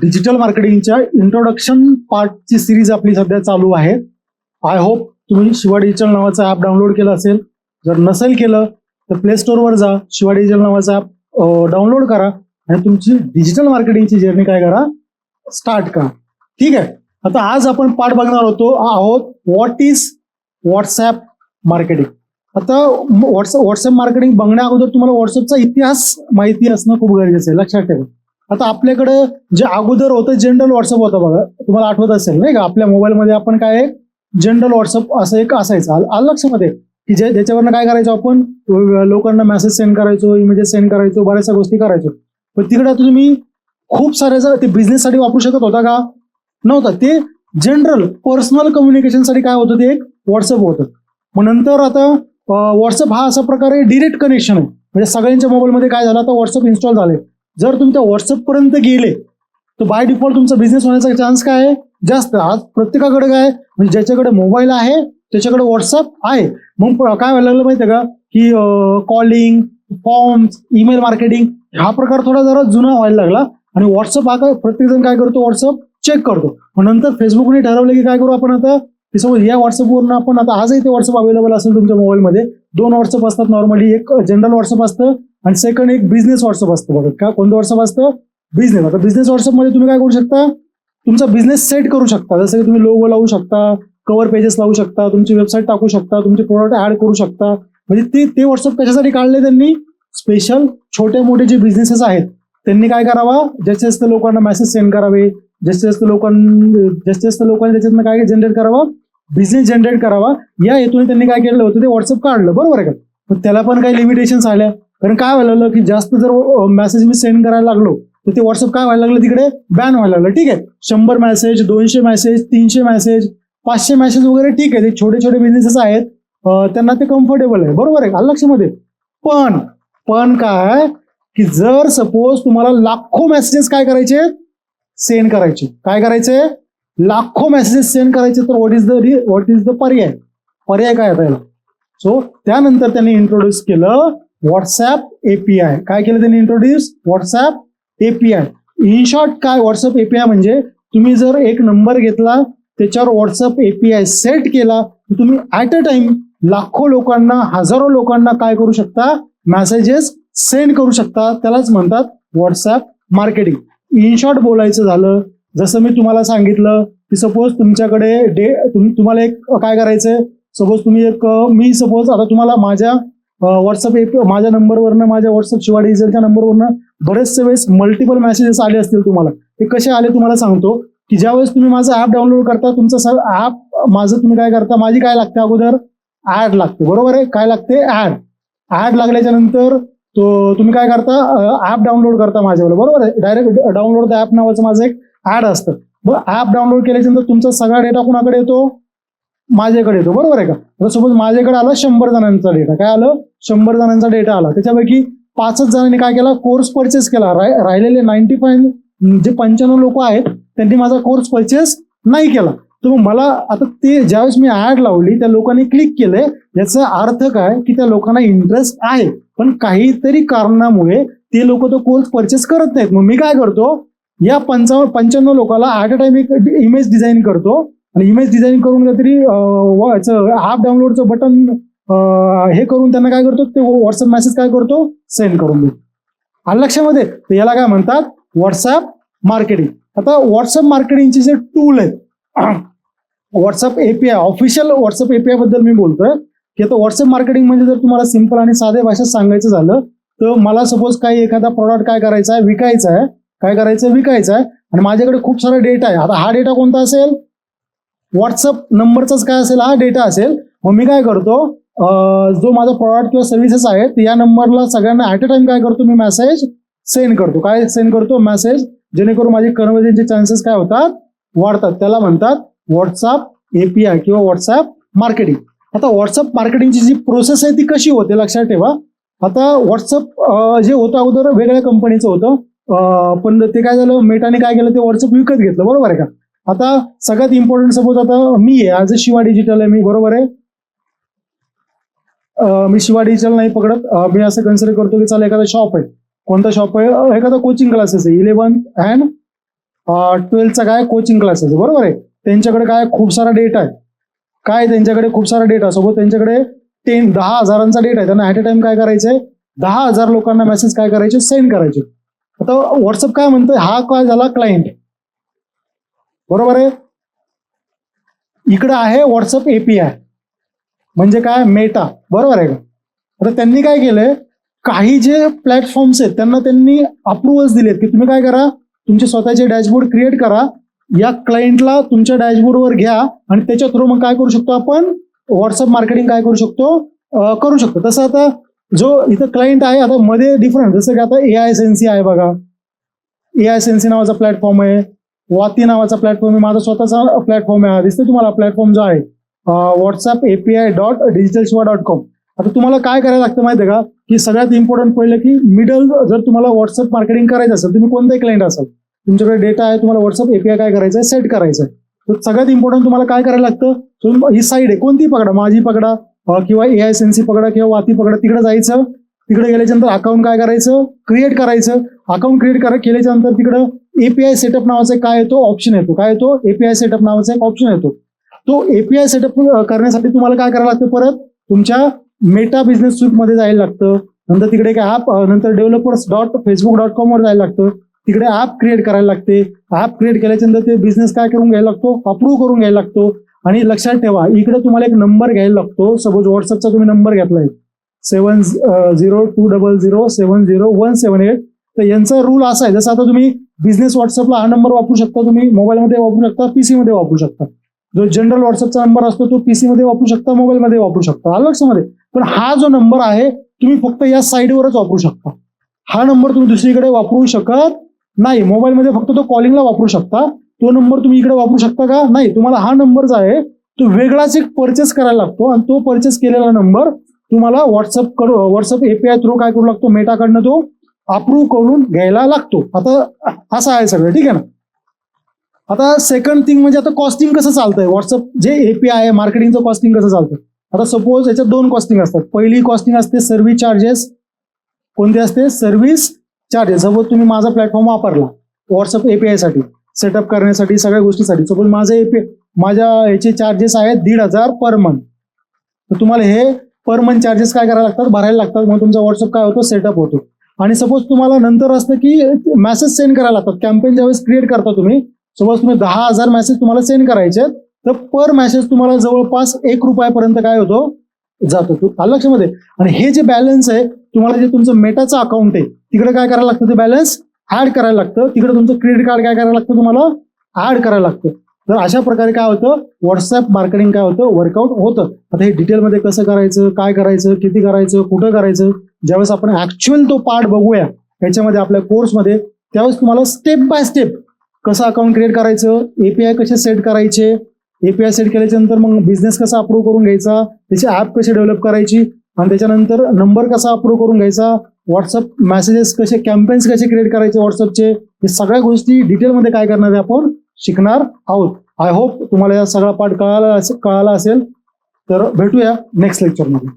Digital मार्केटिंगच्या introduction पार्टची series आपली सध्या चालू आहे. आय होप तुम्ही शिवा डिजिटल नावाचं ॲप डाउनलोड केलं असेल. जर नसेल केलं तर प्ले स्टोअरवर जा, शिवा डिजिटल नावाचं ॲप डाउनलोड करा आणि तुमची डिजिटल मार्केटिंगची जर्नी काय करा, स्टार्ट करा. ठीक आहे. आता आज आपण पार्ट बघणार आहोत व्हॉट इज व्हॉट्सॲप मार्केटिंग. आता व्हॉट्सॲप मार्केटिंग बघण्या अगोदर तुम्हाला व्हॉट्सअपचा इतिहास माहिती असणं खूप गरजेचं आहे, लक्षात ठेवा. आता आपल्याकडं जे अगोदर होतं जनरल व्हॉट्सअप होतं बघा, तुम्हाला आठवत असेल नाही का, आपल्या मोबाईलमध्ये आपण काय जनरल व्हॉट्सअप असं एक असायचं. आलं लक्षामध्ये की ज्याच्यावरनं काय करायचो आपण, लोकांना मेसेज सेंड करायचो, इमेजेस सेंड करायचो, बऱ्याचशा गोष्टी करायचो. पण तिकडे आता तुम्ही खूप साऱ्या ते बिझनेससाठी वापरू शकत होता का? नव्हतं. ते जनरल पर्सनल कम्युनिकेशनसाठी काय होतं, ते एक व्हॉट्सअप होतं. मग नंतर आता व्हॉट्सअप हा असा प्रकारे डिरेक्ट कनेक्शन आहे, म्हणजे सगळ्यांच्या मोबाईलमध्ये काय झालं, आता व्हॉट्सअप इन्स्टॉल झाले. जर तुम्ही त्या व्हॉट्सअपपर्यंत गेले तर बाय डिफॉल्ट तुमचा बिझनेस होण्याचा चान्स काय आहे, जास्त. आज प्रत्येकाकडे काय, म्हणजे ज्याच्याकडे मोबाईल आहे त्याच्याकडे व्हॉट्सअप आहे. मग काय व्हायला लागलं माहिती आहे का, की कॉलिंग, फॉर्म्स, ईमेल मार्केटिंग हा प्रकार थोडा जरा जुना व्हायला लागला. आणि व्हॉट्सअप हा काय, प्रत्येक जण काय करतो, व्हॉट्सअप चेक करतो. मग नंतर फेसबुकने ठरवलं की काय करू आपण आता, त्याच्यामुळे या व्हॉट्सअपवरून आपण आता, आजही ते व्हॉट्सअप अवेलेबल असेल तुमच्या मोबाईलमध्ये. 2 व्हॉट्सअप असतात नॉर्मली, एक जनरल व्हॉट्सअप असतं आणि सेकंड एक बिझनेस व्हॉट्सअप असतं. बघा का, कोणतं व्हॉट्सअप असतं, बिझनेस. आता बिझनेस व्हॉट्सअपमध्ये तुम्ही काय करू शकता, तुमचा बिझनेस सेट करू शकता. जसं की तुम्ही लोगो लावू शकता, कव्हर पेजेस लावू शकता, तुमची वेबसाईट टाकू शकता, तुमचे प्रोडक्ट ऍड करू शकता. म्हणजे ते व्हॉट्सअप कशासाठी काढले त्यांनी, स्पेशल छोटे मोठे जे बिझनेसेस आहेत त्यांनी काय करावा, जास्तीत जास्त लोकांना मेसेज सेंड करावे, जास्तीत जास्त लोकांनी त्याच्यातनं काय जनरेट करावा, बिझनेस जनरेट करावा. या हेतूने त्यांनी काय केलं होतं, ते व्हॉट्सअप काढलं. बरोबर आहे का? पण त्याला पण काही लिमिटेशन्स आल्या. कारण काय व्हायला लागलं की जास्त जर मेसेज मी सेंड करायला लागलो तर ते व्हॉट्सअप काय व्हायला लागलं, तिकडे बॅन व्हायला लागलं. ठीक आहे, 100 मेसेज, 200 मेसेज, 300 मेसेज, 500 मेसेज वगैरे ठीक आहे, ते छोटे छोटे बिझनेसेस आहेत, त्यांना ते कम्फर्टेबल आहे. बरोबर आहे का, लक्षामध्ये. पण काय की जर सपोज तुम्हाला लाखो मेसेजेस काय करायचे, सेंड करायचे, काय करायचे, लाखो मेसेजेस सेंड करायचे, तर व्हॉट इज द पर्याय काय आता याला. सो त्यानंतर त्यांनी इंट्रोड्यूस केलं व्हॉट्सॲप एपीआय. काय केलं त्यांनी introduce, WhatsApp API. In short काय, व्हॉट्सॲप एपीआय म्हणजे तुम्ही जर एक नंबर घेतला, त्याच्यावर व्हॉट्सॲप एपीआय सेट केला, तर तुम्ही ऍट अ टाइम लाखो लोकांना, हजारो लोकांना काय करू शकता, मेसेजेस सेंड करू शकता. त्यालाच म्हणतात व्हॉट्सॲप मार्केटिंग. इन शॉर्ट बोलायचं झालं, जसं मी तुम्हाला सांगितलं की सपोज तुमच्याकडे तुम्हाला एक काय करायचंय, सपोज तुम्ही मी सपोज आता तुम्हाला माझ्या व्हॉट्सअप माझ्या नंबरवरनं, माझ्या व्हॉट्सअप शिवा डिजिटलच्या नंबरवरनं बरेचसे वेळेस मल्टिपल मेसेजेस आले असतील तुम्हाला. ते कसे आले तुम्हाला सांगतो, की ज्यावेळेस तुम्ही माझं ॲप डाउनलोड करता, तुमचं ॲप माझं तुम्ही काय करता, माझी काय लागते अगोदर, ऍड लागते. बरोबर आहे, काय लागते, ऍड लागल्याच्या नंतर तुम्ही काय करता, ऍप डाउनलोड करता माझ्यावर. बरोबर आहे, डायरेक्ट डाउनलोड द ऍप नावाचं माझं एक ऍड असतं. मग ऍप डाउनलोड केल्याच्या नंतर तुमचा सगळा डेटा कुणाकडे येतो, माझ्याकडे येतो. बरोबर आहे का. आता सपोज माझ्याकडे आला 100 जणांचा डेटा, काय आलं, 100 जणांचा डेटा आला. त्याच्यापैकी 5च जणांनी काय केला, कोर्स परचेस केला. राहिलेले 95 जे 95 लोक आहेत त्यांनी माझा कोर्स परचेस नाही केला. तर मग मला आता ते ज्यावेळेस मी ऍड लावली, त्या लोकांनी क्लिक केलंय, याचा अर्थ काय की त्या लोकांना इंटरेस्ट आहे, पण काहीतरी कारणामुळे ते लोक तो कोर्स परचेस करत नाहीत. मग मी काय करतो, या 95 लोकांना ऍट अ टाइम एक इमेज डिझाईन करतो आणि इमेज डिझाईन करून काहीतरी ऍप डाउनलोडचं बटन हे करून त्यांना काय करतो, ते व्हॉट्सअप मेसेज काय करतो, सेंड करून देतो. आलं लक्षामध्ये. तर याला काय म्हणतात, व्हॉट्सअप मार्केटिंग. आता व्हॉट्सअप मार्केटिंगचे जे टूल आहेत, WhatsApp API, official WhatsApp API बद्दल मी बोलतोय, की आता व्हॉट्सअप मार्केटिंग म्हणजे जर तुम्हाला सिंपल आणि साध्या भाषेत सांगायचं झालं तर मला सपोज काही एखादा प्रॉडक्ट काय करायचा आहे, विकायचा आहे, काय करायचं, विकायचा आहे, आणि माझ्याकडे खूप सारा डेटा आहे. आता हा डेटा कोणता असेल, व्हॉट्सअप नंबरचाच काय असेल, हा डेटा असेल. मग मी काय करतो, जो माझा प्रॉडक्ट किंवा सर्व्हिसेस आहेत या नंबरला सगळ्यांना ऍट अ टाइम काय करतो, मी मेसेज सेंड करतो. काय सेंड करतो, मेसेज, जेणेकरून माझे कन्व्हर्जनचे चान्सेस काय होतात, वाढतात. त्याला म्हणतात व्हॉट्सअप एपीआय किंवा व्हॉट्सअप मार्केटिंग. आता व्हॉट्सअप मार्केटिंगची जी प्रोसेस आहे ती कशी होते, लक्षात ठेवा. आता व्हॉट्सअप जे होतं अगोदर वेगळ्या कंपनीचं होतं, पण ते काय झालं, मेटाने काय केलं, ते व्हॉट्सअप विकत घेतलं. बरोबर आहे का. आता सगळ्यात इम्पॉर्टंट, सपोज आता मी आहे, ॲज अ शिवा डिजिटल आहे मी. बरोबर आहे, मी शिवा डिजिटल नाही पकडत. मी असं कन्सिडर करतो की चला एखादा शॉप आहे. कोणता शॉप आहे, एखादा कोचिंग क्लासेस आहे, 11th and 12th काय कोचिंग क्लासेस, बरोबर आहे. त्यांच्याकडे काय खूप सारा डेटा आहे, काय त्यांच्याकडे खूप सारा डेटा सोबत त्यांच्याकडे 10,000चा डेटा आहे. त्यांना ऍट अ टाइम काय करायचंय, 10,000 लोकांना मेसेज काय करायचे, सेंड करायचे. आता व्हॉट्सअप काय म्हणतोय, हा काय झाला क्लायंट, बरोबर आहे. इकडे आहे व्हॉट्सअप एपीआय म्हणजे काय, मेटा, बरोबर आहे का. आता त्यांनी काय केलंय, काही जे प्लॅटफॉर्म्स आहेत त्यांना त्यांनी अप्रुव्हल्स दिलेत की तुम्ही काय करा, तुमचे स्वतःचे डॅशबोर्ड क्रिएट करा, या क्लायंटला तुमच्या डॅशबोर्डवर घ्या आणि त्याच्या थ्रू मग काय करू शकतो आपण, व्हॉट्सअप मार्केटिंग काय करू शकतो. तसं आता जो इथं क्लायंट आहे, आता मध्ये डिफरंट, जसं की आता AI सेन्सी आहे बघा, AI सेन्सी नावाचा प्लॅटफॉर्म आहे, वाती नावाचा प्लॅटफॉर्म आहे, माझा स्वतःचा प्लॅटफॉर्म आहे. दिसतोय तुम्हाला प्लॅटफॉर्म जो आहे whatsapp.api.digitalshiva.com. आता तुम्हाला काय करायला लागतं माहिती आहे का, की सगळ्यात इम्पॉर्टंट पहिलं की मिडल, जर तुम्हाला व्हॉट्सअप मार्केटिंग करायचं असेल, तुम्ही कोणताही क्लायंट असाल, तुमच्याकडे डेटा आहे, तुम्हाला व्हॉट्सअप एपीआय काय करायचं आहे, सेट करायचं आहे. तर सगळ्यात इम्पॉर्टंट तुम्हाला काय करायला लागतं, ही साईड आहे कोणती पकडा, माझी पकडा किंवा AI सेन्सी पकडा किंवा वाती पकडा, तिकडे जायचं. तिकडे गेल्याच्या नंतर अकाउंट काय करायचं, क्रिएट करायचं. अकाउंट क्रिएट केल्याच्या नंतर तिकडं एपीआय सेटअप नावाचा काय येतो, ऑप्शन येतो. काय येतो, एपीआय सेटअप नावाचा एक ऑप्शन येतो. तो एपीआय सेटअप करण्यासाठी तुम्हाला काय करायला लागतं, परत तुमच्या मेटा बिझनेस सूट मध्ये जायला लागतं. नंतर तिकडे एक ऍप, नंतर developers.facebook.com वर जायला लागतं. तिकडे ऍप क्रिएट करायला लागते. ऍप क्रिएट केल्याच्या नंतर ते बिझनेस काय करून घ्यायला लागतो, अप्रूव्ह करून घ्यायला लागतो. आणि लक्षात ठेवा, इकडे तुम्हाला एक नंबर घ्यायला लागतो. सपोज व्हॉट्सअपचा तुम्ही नंबर घेतलाय 7020701778, तर यांचा रूल असा आहे, जसं आता तुम्ही बिझनेस व्हॉट्सअपला हा नंबर वापरू शकता, तुम्ही मोबाईलमध्ये वापरू शकता, पीसी मध्ये वापरू शकता. जो जनरल व्हॉट्सअपचा नंबर असतो तो पीसी मध्ये वापरू शकता, मोबाईलमध्ये वापरू शकता, लक्षामध्ये. पण हा जो नंबर आहे तुम्ही फक्त या साईडवरच वापरू शकता. हा नंबर तुम्ही दुसरीकडे वापरू शकत नाही. मोबाईलमध्ये फक्त तो कॉलिंगला वापरू शकता. तो नंबर तुम्ही इकडे वापरू शकता का, नाही. तुम्हाला हा नंबर जो आहे तो वेगळाच एक परचेस करायला लागतो आणि तो परचेस केलेला नंबर तुम्हाला व्हॉट्सअप एपीआय थ्रू काय करू लागतो, मेटाकडनं तो अप्रूव्ह करून घ्यायला लागतो. आता असं आहे सगळं, ठीक आहे ना. आता सेकंड थिंग म्हणजे आता कॉस्टिंग कसं चालतंय, व्हॉट्सअप जे एपीआय आहे मार्केटिंगचं कॉस्टिंग कसं चालतं. आता सपोज याच्यात 2 कॉस्टिंग असतात. पहिली कॉस्टिंग असते सर्व्हिस चार्जेस. कोणती असते, सर्व्हिस चार्जेस. सपोज तुम्ही माझा प्लॅटफॉर्म वापरला व्हॉट्सअप एपीआय साठी, सेटअप करण्यासाठी, सगळ्या गोष्टीसाठी. सपोज माझ्या याचे चार्जेस आहेत 1,500 पर मंथ. तर तुम्हाला हे पर मंथ चार्जेस काय करायला लागतात, भरायला लागतात. मग तुमचा व्हॉट्सअप काय होतो, सेटअप होतो. आणि सपोज तुम्हाला नंतर असतं की मेसेज सेंड करायला लागतात. कॅम्पेन ज्यावेळेस क्रिएट करता तुम्ही, सपोज तुम्ही 10,000 मेसेज तुम्हाला सेंड करायचे, तर पर मेसेज तुम्हाला जवळपास 1 रुपयापर्यंत काय होतो, जातो. लक्षामध्ये. आणि हे जे बॅलन्स आहे, तुम्हाला जे तुमचं मेटाचं अकाउंट आहे तिकडे काय करायला लागतं, ते बॅलन्स ऍड करायला लागतं. तिकडे तुमचं क्रेडिट कार्ड काय करायला लागतं, तुम्हाला ऍड करायला लागतं. तर अशा प्रकारे काय होतं, व्हॉट्सअप मार्केटिंग काय होतं, वर्कआउट होतं. आता हे डिटेलमध्ये कसं करायचं, काय करायचं, किती करायचं, कुठं करायचं, ज्यावेळेस आपण ऍक्च्युअल तो पार्ट बघूया याच्यामध्ये आपल्या कोर्समध्ये, त्यावेळेस तुम्हाला स्टेप बाय स्टेप कसं अकाउंट क्रिएट करायचं, एपीआय कसे सेट करायचे, एपीआय सेट केल्याच्या नंतर मग बिझनेस कसा अप्रूव्ह करून घ्यायचा, त्याची ऍप कशी डेव्हलप करायची, आणि त्याच्यानंतर नंबर कसा अप्रूव्ह करून घ्यायचा, व्हॉट्सअप मेसेजेस कसे, कॅम्पेन्स कसे क्रिएट करायचे व्हॉट्सअपचे, हे सगळ्या गोष्टी डिटेलमध्ये काय करणार आहे आपण शिकणार आहोत. आय होप तुम्हाला या सगळा पार्ट कळाला असेल. तर भेटूया नेक्स्ट लेक्चरमध्ये.